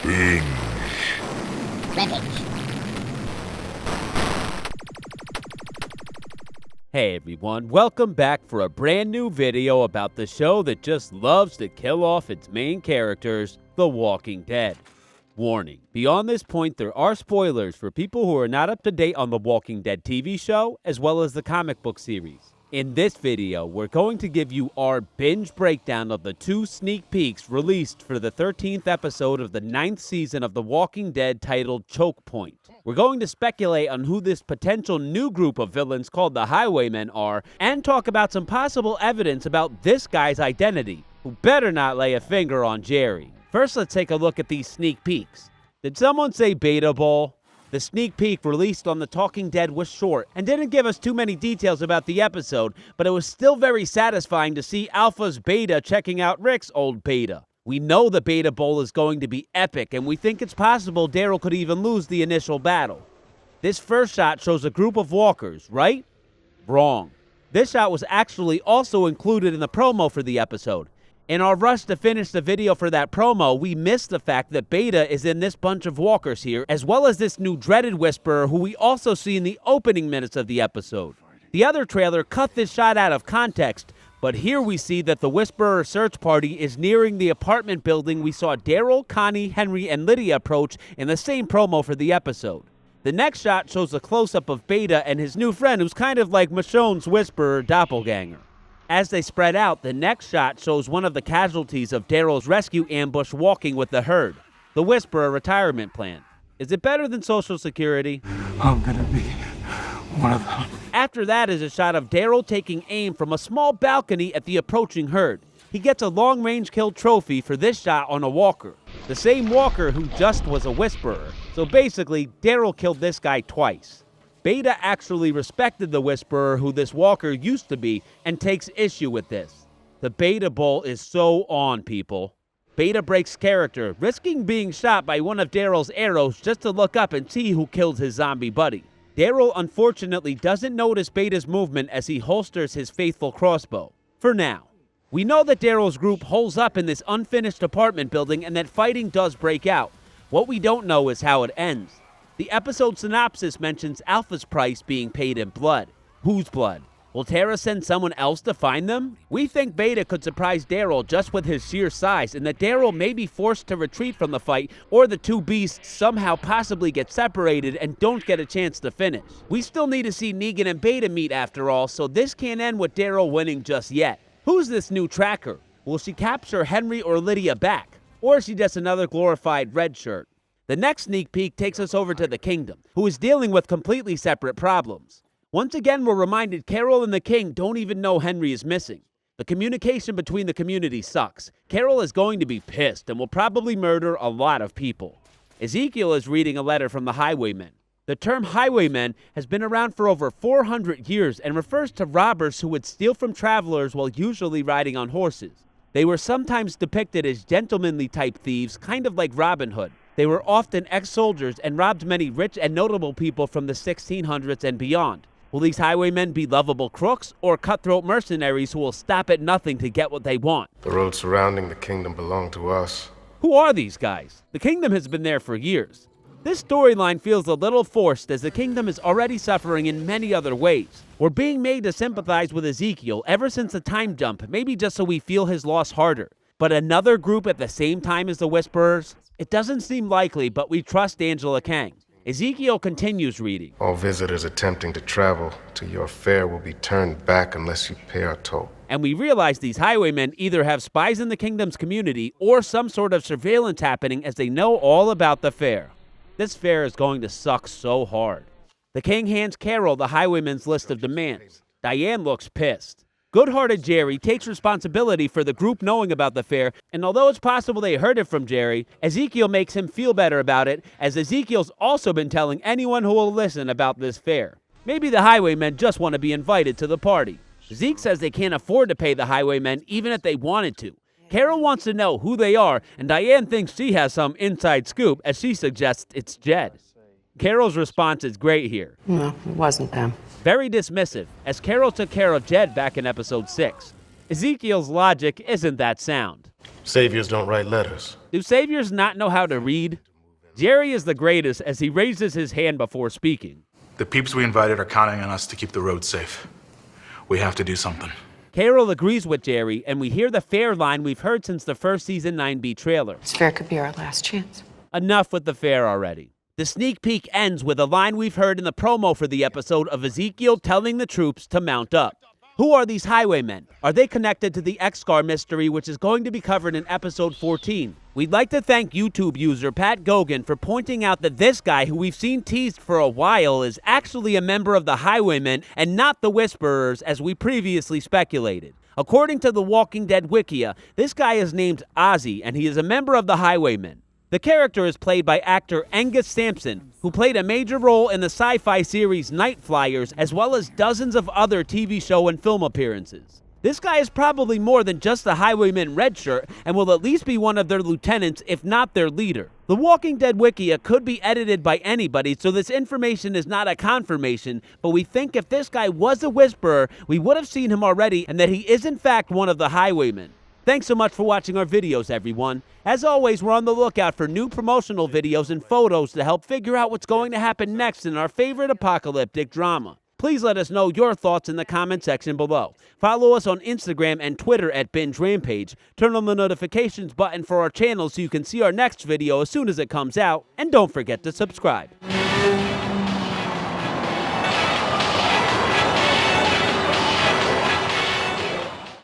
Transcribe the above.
Binge. Hey everyone, welcome back for a brand new video about the show that just loves to kill off its main characters, The Walking Dead. Warning, beyond this point there are spoilers for people who are not up to date on The Walking Dead TV show as well as the comic book series. In this video, we're going to give you our binge breakdown of the 2 sneak peeks released for the 13th episode of the 9th season of The Walking Dead titled CHOKEPOINT. We're going to speculate on who this potential new group of villains called the HIGHWAYMEN are, and talk about some possible evidence about this guy's identity, who better not lay a finger on Jerry. First, let's take a look at these sneak peeks. Did someone say Beta Bowl? The sneak peek released on The Talking Dead was short and didn't give us too many details about the episode, but it was still very satisfying to see Alpha's Beta checking out Rick's old Beta. We know the Beta Bowl is going to be epic, and we think it's possible Daryl could even lose the initial battle. This first shot shows a group of walkers, right? Wrong. This shot was actually also included in the promo for the episode. In our rush to finish the video for that promo, we missed the fact that Beta is in this bunch of walkers here, as well as this new dreaded Whisperer who we also see in the opening minutes of the episode. The other trailer cut this shot out of context, but here we see that the Whisperer search party is nearing the apartment building we saw Daryl, Connie, Henry, and Lydia approach in the same promo for the episode. The next shot shows a close-up of Beta and his new friend who's kind of like Michonne's Whisperer doppelganger. As they spread out, the next shot shows one of the casualties of Daryl's rescue ambush walking with the herd, the Whisperer retirement plan. Is it better than Social Security? I'm gonna be one of them. After that is a shot of Daryl taking aim from a small balcony at the approaching herd. He gets a long-range kill trophy for this shot on a walker, the same walker who just was a Whisperer. So basically, Daryl killed this guy twice. Beta actually respected the Whisperer who this walker used to be and takes issue with this. The Beta Bowl is so on, people. Beta breaks character, risking being shot by one of Daryl's arrows just to look up and see who killed his zombie buddy. Daryl unfortunately doesn't notice Beta's movement as he holsters his faithful crossbow. For now. We know that Daryl's group holes up in this unfinished apartment building and that fighting does break out. What we don't know is how it ends. The episode synopsis mentions Alpha's price being paid in blood. Whose blood? Will Tara send someone else to find them? We think Beta could surprise Daryl just with his sheer size, and that Daryl may be forced to retreat from the fight, or the two beasts somehow possibly get separated and don't get a chance to finish. We still need to see Negan and Beta meet after all, so this can't end with Daryl winning just yet. Who's this new tracker? Will she capture Henry or Lydia back? Or is she just another glorified red shirt? The next sneak peek takes us over to the Kingdom, who is dealing with completely separate problems. Once again, we're reminded Carol and the King don't even know Henry is missing. The communication between the community sucks. Carol is going to be pissed and will probably murder a lot of people. Ezekiel is reading a letter from the Highwaymen. The term Highwaymen has been around for over 400 years and refers to robbers who would steal from travelers while usually riding on horses. They were sometimes depicted as gentlemanly type thieves, kind of like Robin Hood. They were often ex-soldiers and robbed many rich and notable people from the 1600s and beyond. Will these highwaymen be lovable crooks or cutthroat mercenaries who will stop at nothing to get what they want? The roads surrounding the kingdom belong to us. Who are these guys? The kingdom has been there for years. This storyline feels a little forced as the kingdom is already suffering in many other ways. We're being made to sympathize with Ezekiel ever since the time jump, maybe just so we feel his loss harder. But another group at the same time as the Whisperers? It doesn't seem likely, but we trust Angela Kang. Ezekiel continues reading. All visitors attempting to travel to your fair will be turned back unless you pay our toll. And we realize these highwaymen either have spies in the kingdom's community or some sort of surveillance happening as they know all about the fair. This fair is going to suck so hard. The king hands Carol the highwaymen's list of demands. Diane looks pissed. Good-hearted Jerry takes responsibility for the group knowing about the fair, and although it's possible they heard it from Jerry, Ezekiel makes him feel better about it, as Ezekiel's also been telling anyone who will listen about this fair. Maybe the highwaymen just want to be invited to the party. Zeke says they can't afford to pay the highwaymen even if they wanted to. Carol wants to know who they are, and Diane thinks she has some inside scoop as she suggests it's Jed. Carol's response is great here. No, it wasn't them. Very dismissive, as Carol took care of Jed back in episode 6. Ezekiel's logic isn't that sound. Saviors don't write letters. Do saviors not know how to read? Jerry is the greatest as he raises his hand before speaking. The peeps we invited are counting on us to keep the road safe. We have to do something. Carol agrees with Jerry, and we hear the fair line we've heard since the first season 9B trailer. This fair could be our last chance. Enough with the fair already. The sneak peek ends with a line we've heard in the promo for the episode of Ezekiel telling the troops to mount up. Who are these highwaymen? Are they connected to the X-Scar mystery, which is going to be covered in episode 14? We'd like to thank YouTube user Pat Gogan for pointing out that this guy, who we've seen teased for a while, is actually a member of the Highwaymen and not the Whisperers, as we previously speculated. According to the Walking Dead Wikia, this guy is named Ozzy, and he is a member of the Highwaymen. The character is played by actor Angus Sampson, who played a major role in the sci-fi series Night Flyers, as well as dozens of other TV show and film appearances. This guy is probably more than just the Highwaymen red shirt and will at least be one of their lieutenants, if not their leader. The Walking Dead Wikia could be edited by anybody, so this information is not a confirmation, but we think if this guy was a Whisperer, we would have seen him already and that he is in fact one of the Highwaymen. Thanks so much for watching our videos, everyone. As always, we're on the lookout for new promotional videos and photos to help figure out what's going to happen next in our favorite apocalyptic drama. Please let us know your thoughts in the comment section below. Follow us on Instagram and Twitter at Binge Rampage. Turn on the notifications button for our channel so you can see our next video as soon as it comes out. And don't forget to subscribe.